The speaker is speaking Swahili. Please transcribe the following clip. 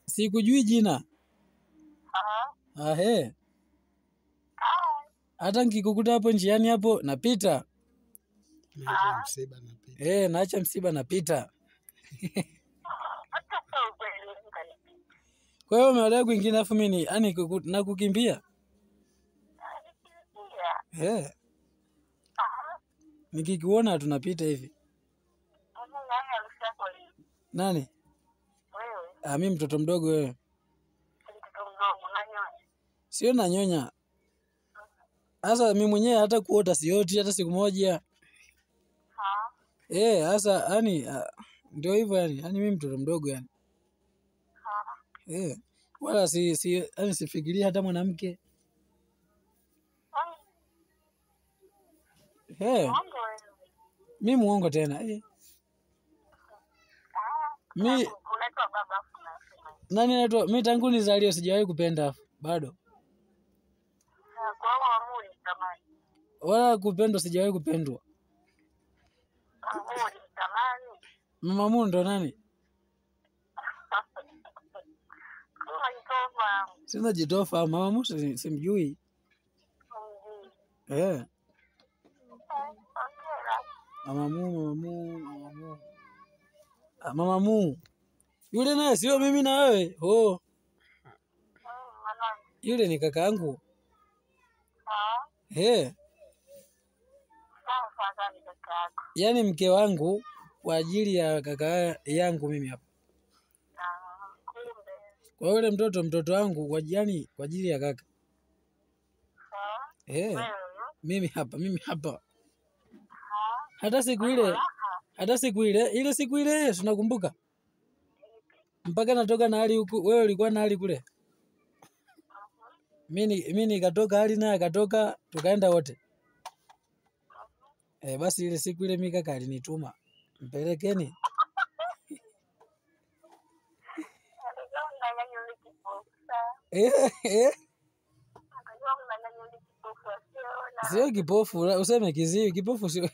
Sikujui jina. He. Hata nikikukuta hapo njiani hapo napita. Naacha msiba napita. Naacha msiba napita. Kwa hiyo umeolewa kwingine afu mimi yani nakukimbia? Nikikuona tunapita hivi. Nani? Wewe. Mimi mtoto mdogo wewe. Mtoto mdogo unanyonya? Sio nanyonya. Sasa mimi mwenyewe hata kuota sioti hata siku moja. Sasa yani ndio hivyo yani. Yani mimi mtoto mdogo yani. Wala yani sifikiria hata mwanamke. Mimi muongo tena. Mimi unaitwa baba fulani. Nani anaitwa? Mimi tangu nizaliwe sijawahi kupenda bado. Kwa amuri tamani. Wala kupendwa sijawahi kupendwa. Amuri tamani. Mama Mungu ndo nani? Sina jitofa, Mama Mungu simjui. Mama Mungu. Yule naye sio mimi na wewe. Yule ni kakaangu. Yaani mke wangu kwa ajili ya kaka yangu mimi hapa. Kwa yule mtoto wangu kwa ajili ya kaka. Mimi hapa. Hata siku ile tunakumbuka. Mpaka natoka na hali huku, wewe ulikuwa na hali kule. Mimi nikatoka hali naye akatoka tukaenda wote. Basi ile siku ile mimi kaka alinituma. Mpelekeni. Sio kipofu, useme kiziwi, kipofu sio.